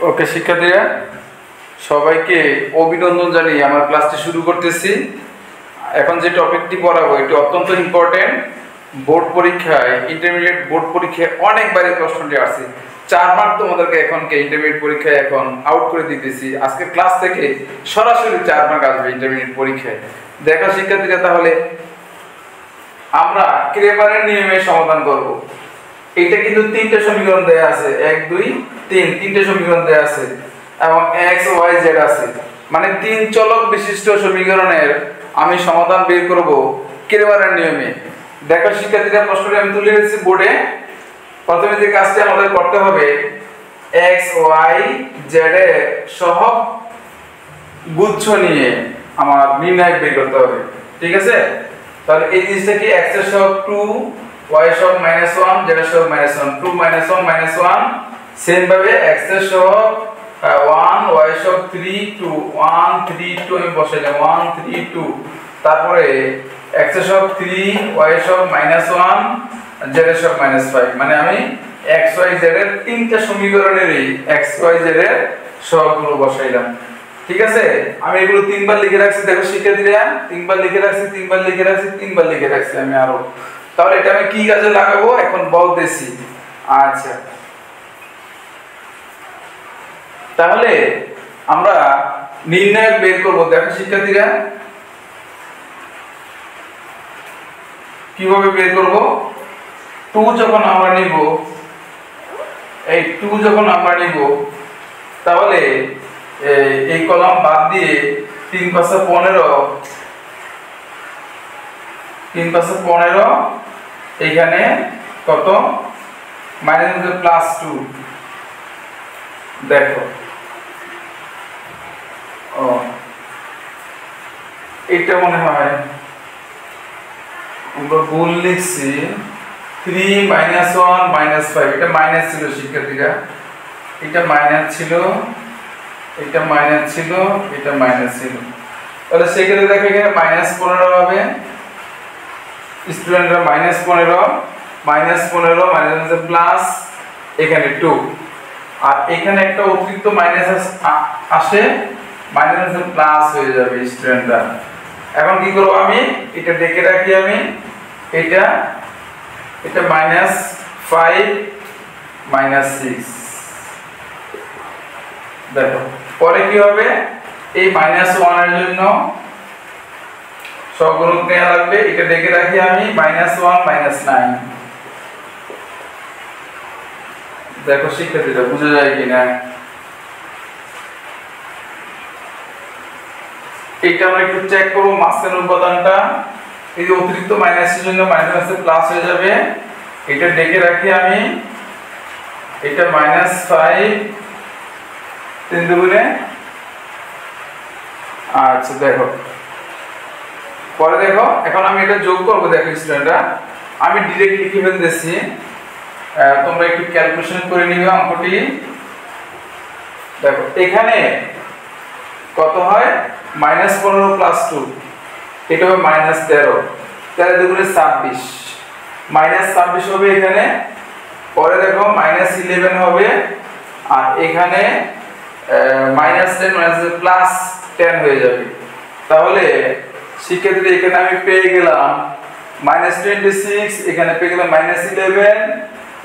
ওকে শিক্ষার্থীরা, সবাইকে অভিনন্দন জানিয়ে আমার ক্লাসটি শুরু করতেছি। এখন যে টপিকটি পড়াবো এটি অত্যন্ত ইম্পর্টেন্ট। বোর্ড পরীক্ষায়, ইন্টারমিডিয়েট বোর্ড পরীক্ষায় অনেকবারই প্রশ্নটি আসছে। 4 মার্ক তোমাদেরকে এখনকে ইন্টারমিডিয়েট পরীক্ষায় এখন আউট করে দিতেছি। আজকে ক্লাস থেকে সরাসরি 4 মার্ক আসবে ইন্টারমিডিয়েট পরীক্ষায়। দেখো শিক্ষার্থীরা, তাহলে আমরা ক্রেমারের নিয়মে সমাধান করব। এটা কিন্তু 3টে সমীকরণ দেয়া আছে, 1 2 3 3টে সমীকরণ দেয়া আছে এবং x y z আছে, মানে 3 চলক বিশিষ্ট সমীকরণের আমি সমাধান বের করব ক্রেমারের নিয়মে। দেখো শিক্ষার্থীরা, প্রশ্নটি আমি তুলে এনেছি বোর্ডে। প্রথমে যে কাজটি আমাদের করতে হবে, x y z এর সহগ গুচ্ছ নিয়ে আমার নির্ণায়ক বের করতে হবে। ঠিক আছে? তাহলে এই জিনিসটা কি, x এর সহগ 2, y এর সহগ -1, z এর সহগ -1, 2 -1 -1। সেম ভাবে x এর সহগ 1, y এর সহগ 3 2, 1 3 2 আমি বসাইলাম 1 3 2। তারপরে x এর সহগ 3, y এর সহগ -1, z এর সহগ -5। মানে আমি x y z এর 3টা সমীকরণেরই x y z এর সহগগুলো বসাইলাম। ঠিক আছে? আমি এগুলো 3বার লিখে রাখছি। দেখো শিক্ষার্থীরা, 3বার লিখে রাখছি, 3বার লিখে রাখছি, 3বার লিখে রাখছি আমি আরো। তাহলে এটা আমি কি কাজে লাগাবো এখন বলতেছি। আচ্ছা, তাহলে আমরা নির্ণায়ক বের করব। দেখো শিক্ষার্থীরা, কিভাবে বের করব। 2 যখন আমরা নিব, এই 2 যখন আমরা নিব, তাহলে এই কলাম বাদ দিয়ে 3 5 15, 3 5 15, এখানে কত -+2। দেখো এটা মনে হয় আমরা ভুল লিখছি, 3 -1 -5। এটা মাইনাস ছিল শিক্ষার্থীরা, এটা মাইনাস ছিল, এটা মাইনাস ছিল, এটা মাইনাস ছিল। তাহলে সেক্ষেত্রে দেখো এখানে -15 হবে। স্টুডেন্টরা -15 প্লাস এখানে 2, আর এখানে একটা অতিরিক্ত মাইনাস আসে, মাইনাস প্লাস হয়ে যাবে স্টুডেন্টরা। এখন কি করব, আমি এটা ডেকে রাখি। আমি এটা -5 -6। দেখো পরে কি হবে, এই -1 এর জন্য সহগুণক নেওয়া লাগবে। এটা ডেকে রাখি আমি -1 -9। দেখো শিক্ষার্থীরা, বুঝা যায় কিনা। এটা আমরা একটু চেক করব মাঝখানের উপাদানটা। এই যে অতিরিক্ত মাইনাসের জন্য মাইনাসে প্লাস হয়ে যাবে। এটা ডেকে রাখি আমি, এটা -5 3 দুগুণে। আচ্ছা দেখো, পরে দেখো এখন আমি এটা যোগ করব। দেখো স্টুডেন্টরা, আমি ডাইরেক্ট লিখে ফেলতেছি, তোমরা একটু ক্যালকুলেশন করে নিবে অঙ্কটি। দেখো এখানে কত হয়, -15 + 2, এটা হবে -13, 13 দুগুণে 26, -26 হবে এখানে। পরে দেখো -11 হবে, আর এখানে -10 +10 হয়ে যাবে। তাহলে শিক্ষার্থীরা এখানে আমি পেয়ে গেলাম -26, এখানে পেয়ে গেলাম -11,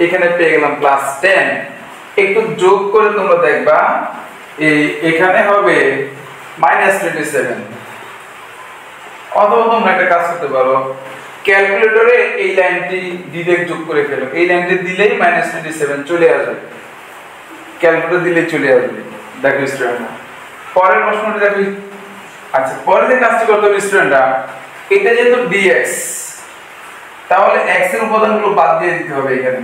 এখানে পেয়ে গেলাম +10। একটু যোগ করে তোমরা দেখবা এখানে হবে -27। অথবা তোমরা একটা কাজ করতে পারো, ক্যালকুলেটরে এই লাইনটি ডিরেক্ট যোগ করে ফেলো। এই লাইনটি দিলেই -27 চলে আসবে, ক্যালকুলেটর দিলেই চলে আসবে। দেখো স্টুডেন্টরা, পরের প্রশ্নটি দেখো। আচ্ছা, পরে যে কাজটি করতে হবে স্টুডেন্টরা, এটা যেহেতু dx, তাহলে x এর উপাদানগুলো বাদ দিয়ে দিতে হবে। এখানে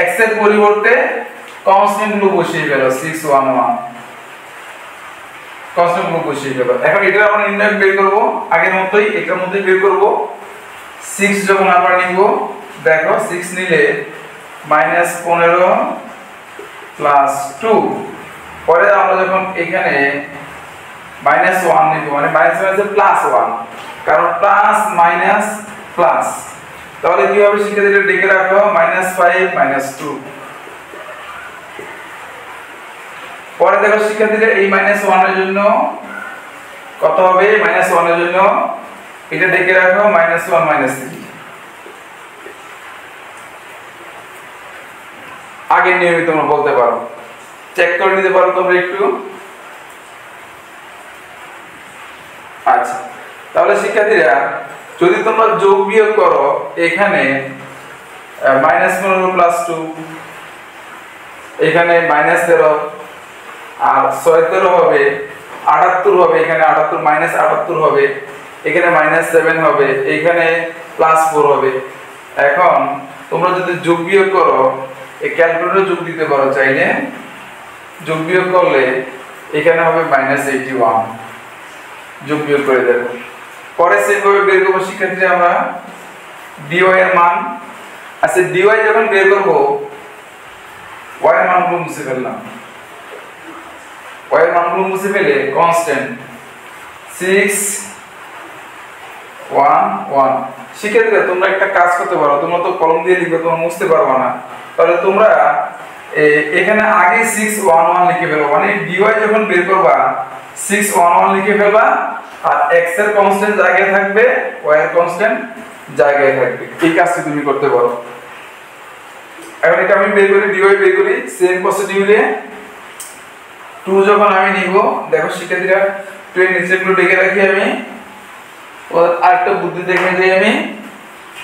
x এর পরিবর্তে কনস্ট্যান্টগুলো বসিয়ে ফেলো, 6 1 1 কনস্ট্যান্টগুলো বসিয়ে ফেলো। এখন এটা আমরা নির্ণয় বের করব, আগের মতোই এটার মধ্যেই বের করব। 6 যখন আমরা নিব, দেখো 6 নিলে -15 + 2। পরে আমরা যখন এখানে -1 নিব, মানে -1 কারণ প্লাস মাইনাস প্লাস, তাহলে কি হবে শিক্ষার্থীরা, ডেকে রাখো -5 -2। পরে দেখো শিক্ষার্থীরা এই -1 এর জন্য কত হবে? -1 এর জন্য এটা ডেকে রাখো -1 -3। আগে নিয়মিত তোমরা বলতে পারো, চেক করে নিতে পারো তোমরা একটু। আচ্ছা, তাহলে শিক্ষার্থীরা যদি তোমরা যোগ বিয়োগ করো, এখানে -15 + 2, এখানে -13 আর 6 13 হবে 78 হবে, এখানে 78 -78 হবে, এখানে -7 হবে, এখানে +4 হবে। এখন তোমরা যদি যোগ বিয়োগ করো, এই ক্যালকুলেটরে যোগ দিতে পারো চাইলে। যোগ বিয়োগ করলে এখানে হবে -81, যোগ বিয়োগ করে দেখো। পরে সেভাবে বের করব শিক্ষার্থীরা আমরা dy এর মান। আচ্ছা, dy যখন বের করব, y এর মানগুলো মুছে ফেললাম। y এর মানগুলো মুছে ফেলে কনস্ট্যান্ট 6 1 1। শিক্ষার্থীরা তোমরা একটা কাজ করতে পারো, তোমরা তো কলম দিয়ে লিখবে, তোমরা মুছতে পারবে না, তাহলে তোমরা এখানে আগে 6 1 1 লিখে ফেলবা। মানে dy যখন বের করবা 6 1 1 লিখে ফেলবা, আর x এর কনস্ট্যান্ট জায়গায় থাকবে, y এর কনস্ট্যান্ট জায়গায় থাকবে। এই কাজটি তুমি করতে পারো। এখন এটা আমি বের করি, dy বের করি সেম প্রসিডিউরে। 2 যখন আমি নিব, দেখো শিক্ষার্থীরা 2 এর নিচেগুলো ডেকে রাখি আমি। আরেকটা বুদ্ধি দেখে যাই আমি,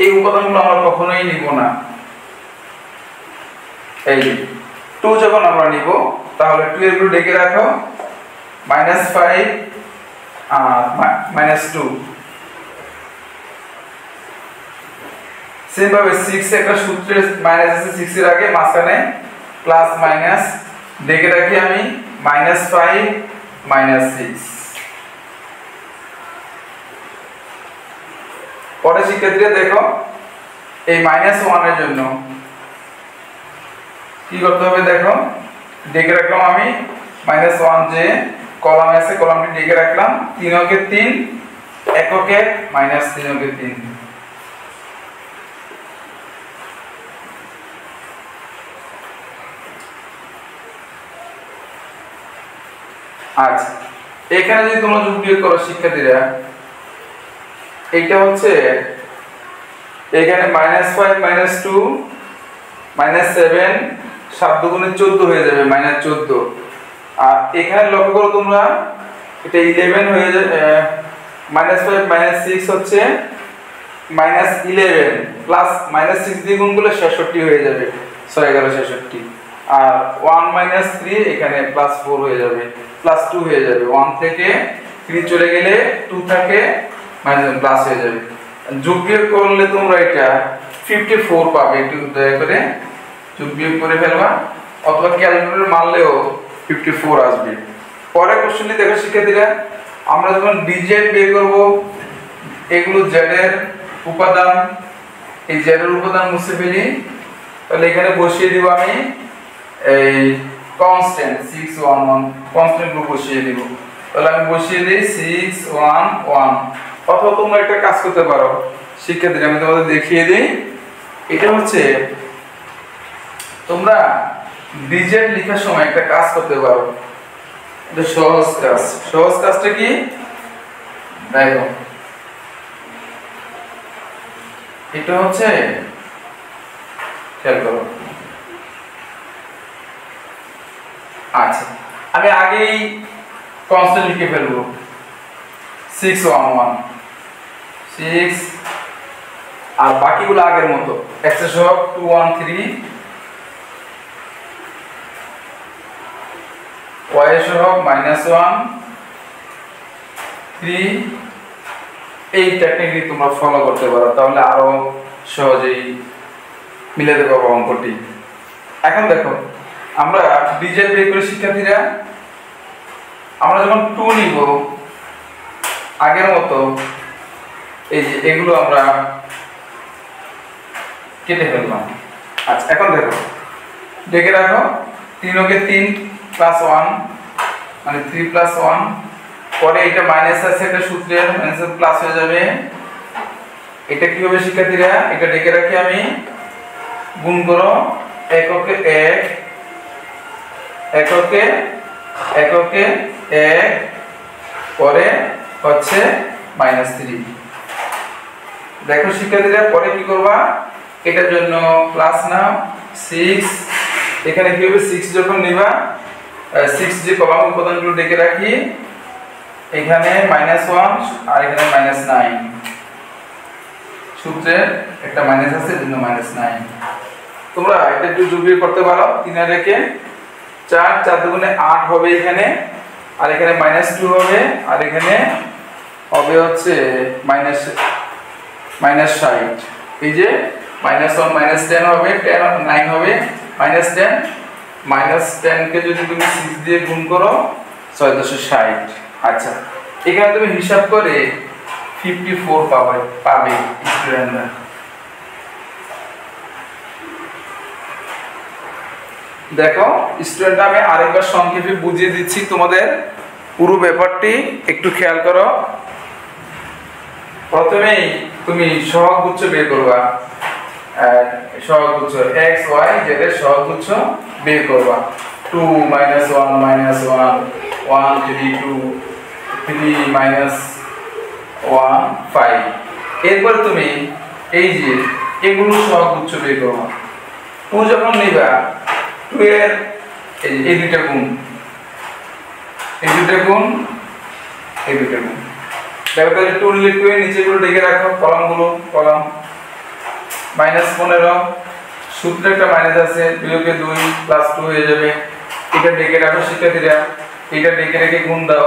এই উপাদানগুলো আমরা কখনোই নিব না। এই 2 যখন আমরা নিব, তাহলে 2 এর গুলো ডেকে রাখো -5 আর -2। সেম ভাবে 6 একটা সূত্রে মাইনাস আছে, 6 এর আগে মাঝখানে প্লাস মাইনাস ডেকে রাখি আমি -5 -6। পরে শিক্ষার্থীরা দেখো এই -1 এর জন্য কি করতে হবে, দেখো ডেকে রাখলাম আমি -1, যে কলামে আছে কলামটি ডেকে রাখলাম 3 কে 3 এককে -3 কে 3। আচ্ছা, এখানে যদি তোমরা যোগ বিয়োগ করো শিক্ষার্থীরা, এইটা হচ্ছে এখানে -5 -2 -7 7 দুগুণে 14 হয়ে যাবে, -14। আর এখানে লক্ষ্য করো তোমরা, এটা 11 হয়ে যাবে। -5 -6 হচ্ছে -11 প্লাস -6 দিয়ে গুণ করলে 66 হয়ে যাবে, 6 11 66। আর 1 -3 এখানে +4 হয়ে যাবে, +2 হয়ে যাবে। 1 থেকে 3 চলে গেলে 2 থাকে প্লাস হয়ে যাবে। যোগ বিয়োগ করলে তোমরা এটা 54 পাবে। একটু দয়া করে যোগ বিয়োগ করে ফেলবা, অথবা ক্যালকুলেটর মারলেও 54 আসবে। পরের কোশ্চেনটি দেখো শিক্ষার্থীরা, আমরা যখন dz বের করব, এগুলো z এর উপাদান, এই z এর উপাদান মুছে ফেলি, তাহলে এখানে বসিয়ে দিব আমি এই কনস্ট্যান্ট 6 1 1, কনস্ট্যান্ট গুলো বসিয়ে দিব। তাহলে আমি বসিয়ে দিই 6 1 1। অথবা তোমরা একটা কাজ করতে পারো শিক্ষার্থীরা, আমি তোমাদের দেখিয়ে দিই। এটা হচ্ছে তোমরা dz লেখার সময় একটা কাজ করতে পারো, এটা সহজ কাজ। সহজ কাজটা কি দেখো, এটা হচ্ছে খেয়াল করো। আচ্ছা, আমি আগেই কনস্ট্যান্ট লিখে ফেলবো 6 1 1 6, আর বাকিগুলো আগের মতো x এর সহগ 2 1 3, y এর সহগ -1 3। এই টেকনিকটি তোমরা ফলো করতে পারো, তাহলে আরো সহজেই মিলাতে পারবো অঙ্কটি। এখন দেখো আমরা dz বের করে শিক্ষার্থীরা, আমরা যখন 2 নিব আগের মতো, এই যে এগুলো আমরা কেটে ফেললাম। আচ্ছা, এখন দেখো ডেকে রাখো 3 কে 3 +1 মানে 3 + 1। পরে এটা মাইনাস আছে, একটা সূত্রে মাইনাস প্লাস হয়ে যাবে। এটা কি হবে শিক্ষার্থীরা, এটা ডেকে রাখি আমি, গুণ করো এককে 1 এককে এককে 1 পরে হচ্ছে -3। দেখো শিক্ষার্থীরা পরে কি করবা, এটার জন্য প্লাস নাও 6, এখানে কি হবে 6 যখন নিবা 6 যে কলাম উপাদানগুলো ডেকে রাখি, এখানে -1 আর এখানে -9, সূত্রে একটা মাইনাস আছে এজন্য -9। তোমরা এটা একটু যোগ করতে পারো, 3 আর রেখে 4 4 দুগুণে 8 হবে এখানে, আর এখানে -2 হবে, আর এখানে হবে হচ্ছে -60। এই যে -1 -10 হবে, 10 আর 9 হবে -10, -10 কে যদি তুমি 6 দিয়ে গুণ করো 660। আচ্ছা, এখানে তুমি হিসাব করে 54 পাবে স্টুডেন্টরা। দেখো স্টুডেন্ট, আমি আরেকবার সংক্ষেপে বুঝিয়ে দিচ্ছি তোমাদের পুরো ব্যাপারটি একটু খেয়াল করো। প্রথমেই তুমি সহগুচ্ছ বের করবা, সহগুচ্ছ x y z এর সহগুচ্ছ বের করবা। 2 -1 -1 1 3 2 3 -1 5। এরপর তুমি এই যে এগুলো সহগুচ্ছ বের করবা। 2 যখন নিবা 2 এর এই দুইটা গুণ, এই দুইটা গুণ, এই দুইটা গুণ। দেখো তাহলে 2 নিলে 2 এর নিচেগুলো ডেকে রাখো, কলামগুলো, কলাম -15, সূত্রে একটা মাইনাস আছে, 2 কে 2 +2 হয়ে যাবে। এটা ডেকে রাখো শিক্ষার্থীরা, এটা ডেকে রেখে গুণ দাও,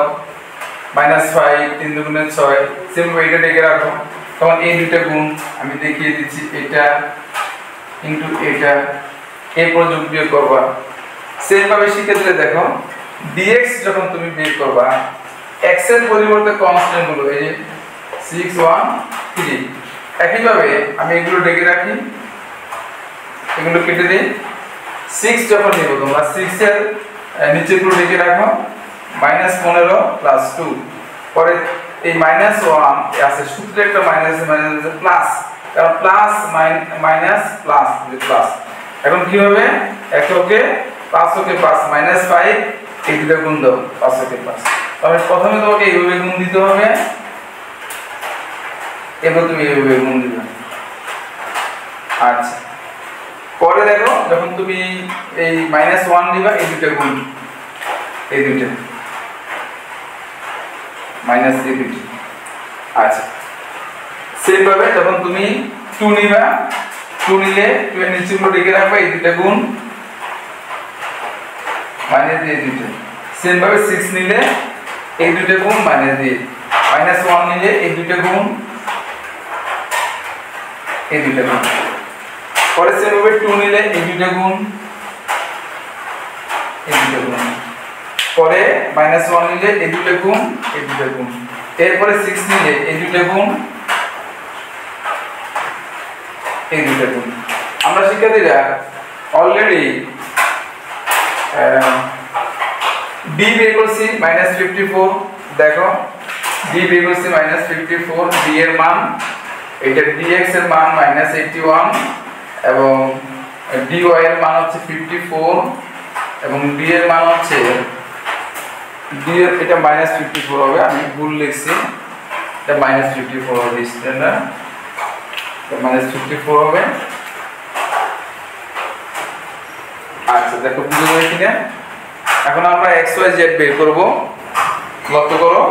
-5 3 দুগুণে 6, সিম্পল এটা ডেকে রাখো। তখন এই দুইটা গুণ আমি দেখিয়ে দিচ্ছি, এটা ইনটু এটা, এরপর যোগ বিয়োগ করবা। সেম ভাবে শিক্ষার্থীরা দেখো dx যখন তুমি বের করবা, x এর পরিবর্তে কনস্ট্যান্ট গুলো এই যে 6 1 3, একই ভাবে আমি এগুলো ডেকে রাখি, এগুলো কেটে দিই। 6 যখন নিব তোমরা 6 এর নিচেগুলো ডেকে রাখো, -15 +2, পরে এই -1 আছে, সূত্রে একটা মাইনাস মাইনাস প্লাস, কারণ প্লাস মাইনাস প্লাস প্লাস। এখন কি হবে, এককে 5 কে 5 -5, এই দুটো গুণ দাও 5 কে 5। তবে প্রথমে তোমাকে এইভাবে গুণ দিতে হবে, এবার তুমি এইভাবে গুণ দিবে। আচ্ছা, পরে দেখো যখন তুমি এই -1 দিবা, এই দুটো গুণ, এই দুটো মাইনাস এই দুটো। আচ্ছা, সেম ভাবে যখন তুমি 2 নিবা, 2 নিলে 2 এর নিচেগুলো ডেকে রাখবা, এই দুটো গুণ, মাইনাস দিয়ে দুটো। সেম ভাবে 6 নিলে এই দুটো গুণ, মাইনাস দিয়ে, -1 নিলে এই দুটো গুণ, এই দুটো গুণ। পরে সেম ভাবে 2 নিলে এই দুটো গুণ, এই দুটো গুণ। পরে -1 নিলে এই দুটো গুণ, এই দুটো গুণ। এরপরে 6 নিলে এই দুটো গুণ, এই দুটো গুণ। আমরা শিক্ষার্থীরা অলরেডি b বের করছি -54। দেখো b বের করছি -54, b এর মান, এটা dx এর মান -81, এবং dy এর মান হচ্ছে 54, এবং d এর মান হচ্ছে d এর এটা -54 হবে, আমি ভুল লিখছি, এটা -54 হবে স্টুডেন্টরা, -54 হবে। আচ্ছা, দেখো বুঝে গেছে কিনা। এখন আমরা x y z বের করব, লক্ষ্য করো।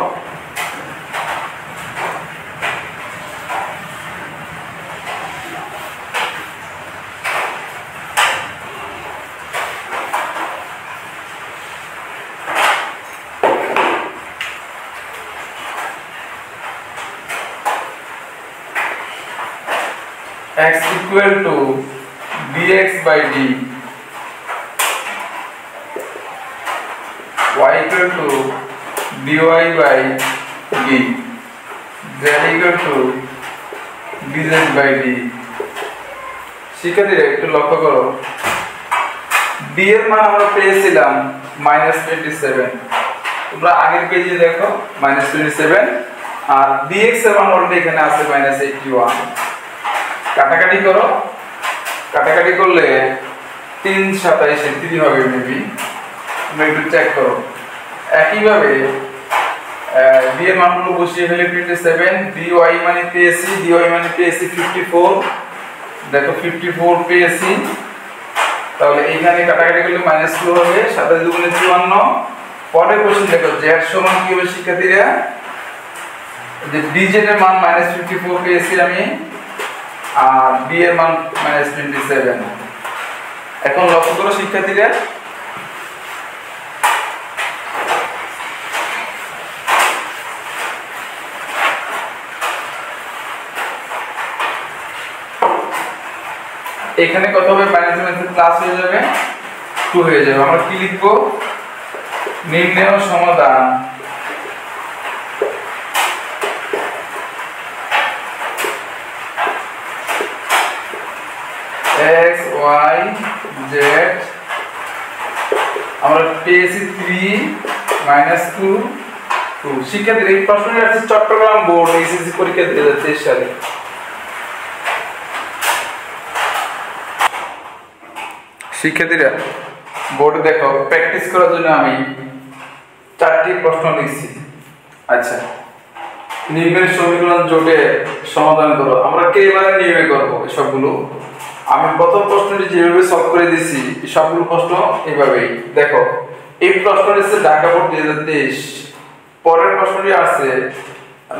x equal to dx by d, y equal to dy by d, z equal to dz by d। শিক্ষার্থীরা একটু লক্ষ্য করো, d এর মান আমরা পেয়েছিলাম -27, তোমরা আগের পেজে দেখো -27, আর dx এর মান অলরেডি এখানে আছে -81। কাটাকাটি করো, কাটাকাটি করলে 3 27 30 হবে মেবি, তোমরা একটু চেক করো। একইভাবে বি এর মানগুলো বসিয়ে ফেলে 27, dy মানে পেয়েছি, dy মানে পেয়েছি 54, দেখো 54 পেয়েছি। তাহলে এইখানে কাটাকাটি করলে -2 হবে, 27 দুগুণে 54। পরের কোশ্চেন দেখো z সমান কি হবে শিক্ষার্থীরা, যে dz এর মান -54 পেয়েছি আমি, আর b এর মান -27। এখন লক্ষ্য করো শিক্ষার্থীরা, এখানে কত হবে, প্লাস হয়ে যাবে 2 হয়ে যাবে। আমরা কি লিখবো, নির্ণেয় সমাধান x y z, আমরা পেয়েছি 3 -2 2। শিক্ষার্থীরা এই প্রশ্নটি আছে চট্টগ্রাম বোর্ড এসএসসি পরীক্ষা 2023 সালে। শিক্ষার্থীরা বোর্ডে দেখো, প্র্যাকটিস করার জন্য আমি 4টি প্রশ্ন লিখছি। আচ্ছা, নিম্নের সমীকরণ জোটে সমাধান করো। আমরা কেবারে নিয়মে করব সবগুলো। আমি প্রথম প্রশ্নটি যেভাবে সলভ করে দিয়েছি সবগুলো প্রশ্ন এইভাবেই। দেখো, এই প্রশ্নটি হচ্ছে ঢাকা বোর্ড 2023, পরের প্রশ্নটি আছে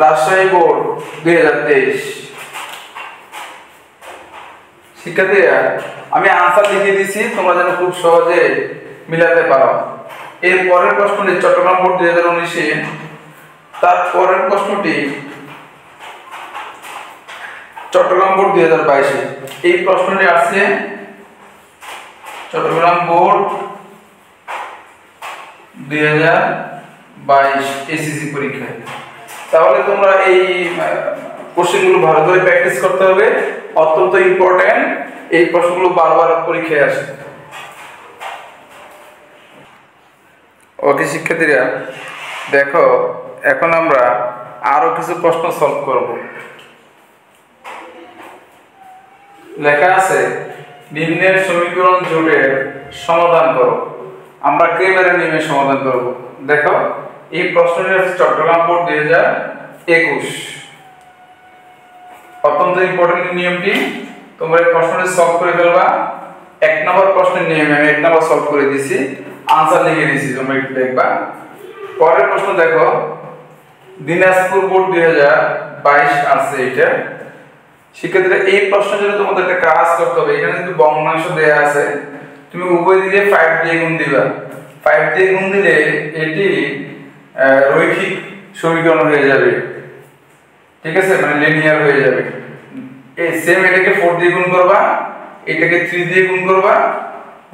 রাজশাহী বোর্ড 2023। শিক্ষার্থীরা আমি আনসার লিখে দিয়েছি, তোমরা যেন খুব সহজে মিলাতে পারো। এর পরের প্রশ্নটি চট্টগ্রাম বোর্ড 2019-এ, তার পরের প্রশ্নটি চট্টগ্রাম বোর্ড 2022-এ। এই প্রশ্নটি আসছে চট্টগ্রাম বোর্ড 2022 এসএসসি পরীক্ষায়। তাহলে তোমরা এই কোশ্চেনগুলো ভালো করে প্র্যাকটিস করতে হবে, অত্যন্ত ইম্পর্টেন্ট। এই প্রশ্নগুলো বারবার পরীক্ষায় আসে। ওকে শিক্ষার্থীরা, দেখো এখন আমরা আরো কিছু প্রশ্ন সলভ করব। লেখা আছে নিম্নের সমীকরণ জোটের সমাধান করো। আমরা কেবারে নিয়মে সমাধান করব। দেখো, এই প্রশ্নটি আছে চট্টগ্রাম বোর্ড 2021। অত্যন্ত ইম্পর্টেন্ট নিয়মটি, তোমরা এই প্রশ্নটি সলভ করে ফেলবা। 1 নম্বর প্রশ্নের নিয়মে আমি 1 নম্বর সলভ করে দিয়েছি, আনসার লিখে দিয়েছি, তোমরা একটু দেখবা। পরের প্রশ্ন দেখো, দিনাজপুর বোর্ড 2022 আছে এটা। শিক্ষার্থীরা এই প্রশ্নের জন্য তোমাদের একটা কাজ করতে হবে। এখানে যদি ভগ্নাংশ দেয়া আছে, তুমি উভয় দিকে 5 দিয়ে গুণ দিবা। 5 দিয়ে গুণ দিলে এটি রৈখিক সমীকরণ হয়ে যাবে, ঠিক আছে, মানে লিনিয়ার হয়ে যাবে। এই সেম এটাকে 4 দিয়ে গুণ করবা, এটাকে 3 দিয়ে গুণ করবা,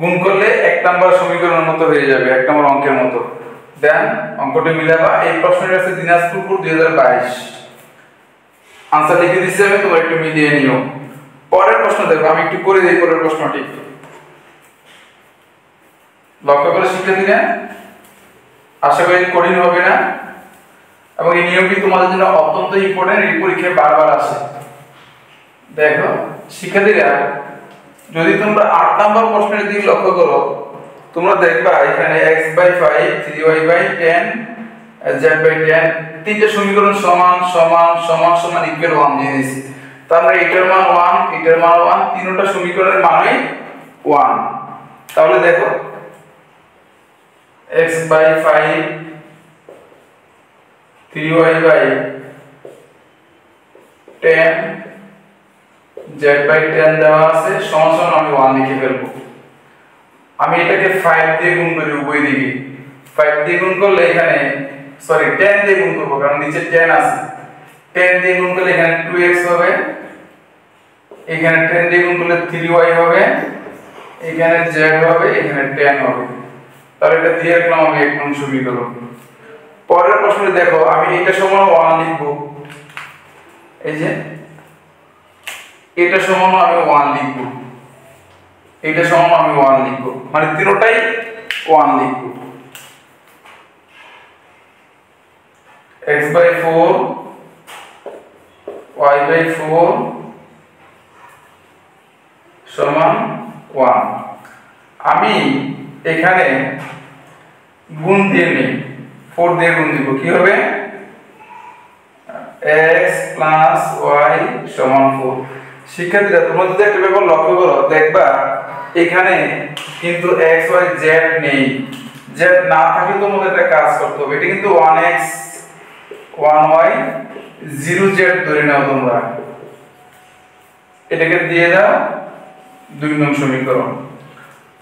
গুণ করলে 1 নম্বর সমীকরণের মতো হয়ে যাবে, 1 নম্বর অঙ্কের মতো। দেন অঙ্কটি মিলাবা। এই প্রশ্নটি আছে দিনাজপুর বোর্ড 2022। আনসার লিখে দিচ্ছি আমি, তোমরা একটু মিলিয়ে নিও। পরের প্রশ্ন দেখো, আমি একটু করে দিই পরের প্রশ্নটি। লক্ষ্য করে শিক্ষার্থীরা, আশা করি কঠিন হবে না, এবং এই নিয়মটি তোমাদের জন্য অত্যন্ত ইম্পর্টেন্ট, এই পরীক্ষায় বারবার আসে। দেখো শিক্ষার্থীরা, যদি তোমরা 8 নম্বর প্রশ্নের দিকে লক্ষ্য করো, তোমরা দেখবা এখানে x/5 3y/10 z/10 তিনটে সমীকরণ সমান সমান সমান সমান ইকুয়াল 1 দিয়ে দিয়েছি। তাহলে এটার মান 1, এটার মান 1, তিনটা সমীকরণের মানই 1। তাহলে দেখো x/5 3y/10 z/10 দেওয়া আছে, সমান সমান আমি 1 লিখে ফেলবো। আমি এটাকে 5 দিয়ে গুণ করি উভয় দিকে। 5 দিয়ে গুণ করলে এখানে 10 দিয়ে গুণ করব, কারণ নিচে 10 আছে। 10 দিয়ে গুণ করলে এখানে 2x হবে, এখানে 10 দিয়ে গুণ করলে 3y হবে, এখানে z হবে, এখানে 10 হবে। তাহলে এটা দিয়ে রাখলাম আমি 1 নং সমীকরণ। পরের প্রশ্নে দেখো, আমি এটা সমান 1 লিখব। এই যে এটা সমান আমি 1 লিখব, এটা সমান আমি 1 লিখব, মানে তিনটাই 1 লিখব। x/4 y/4 সমান 1। আমি এখানে গুণ দিয়ে নেই, 4 দিয়ে গুণ দিব, কি হবে x প্লাস y সমান 4। শিক্ষার্থীরা তোমরা যদি একটা ব্যাপার লক্ষ্য করো দেখবা এখানে কিন্তু x y z নেই, z না থাকলে তোমাদের একটা কাজ করতে হবে, এটা কিন্তু 1x 1y 0z ধরে নাও তোমরা, এটাকে দিয়ে দাও 2 নং সমীকরণ।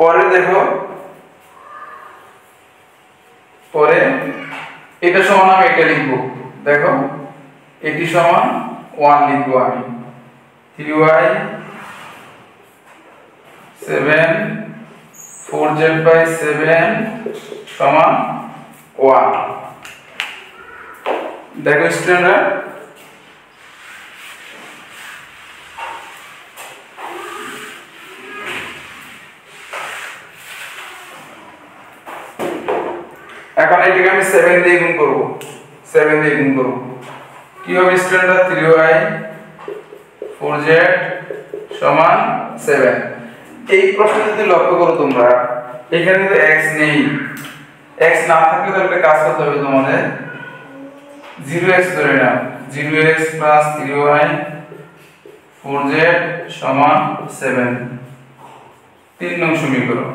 পরে দেখো পরে এটা সমান আমি এটা লিখব, দেখো এটি সমান 1 লিখব আমি, 3y 7 4z/7 সমান 1। দেখো স্টুডেন্টরা এখন এটাকে আমি 7 দিয়ে গুণ করব, 7 দিয়ে গুণ করব, কি হবে স্টুডেন্টরা 3y 4z সমান 7। এই প্রশ্ন যদি লক্ষ্য করো তোমরা এখানে কিন্তু x নেই, x না থাকলে তো একটা কাজ করতে হবে তোমাদের, 0x ধরে নাও, 0x প্লাস 3y 4z সমান 7, 3 নং সমীকরণ।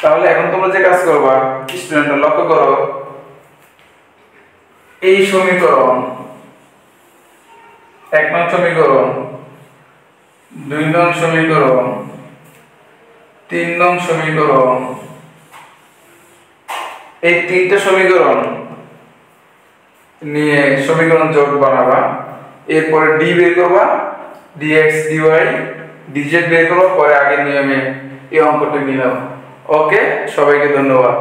তাহলে এখন তোমরা যে কাজ করবা স্টুডেন্টরা লক্ষ্য করো, এই সমীকরণ 1 নং সমীকরণ 2 নং সমীকরণ 3 নং সমীকরণ, এই তিনটা সমীকরণ নিয়ে সমীকরণ জোট বানাবা, এরপরে d বের করবা, dx dy dz বের করবা, পরে আগের নিয়মে এই অঙ্কটা নিলাম। ওকে, সবাইকে ধন্যবাদ।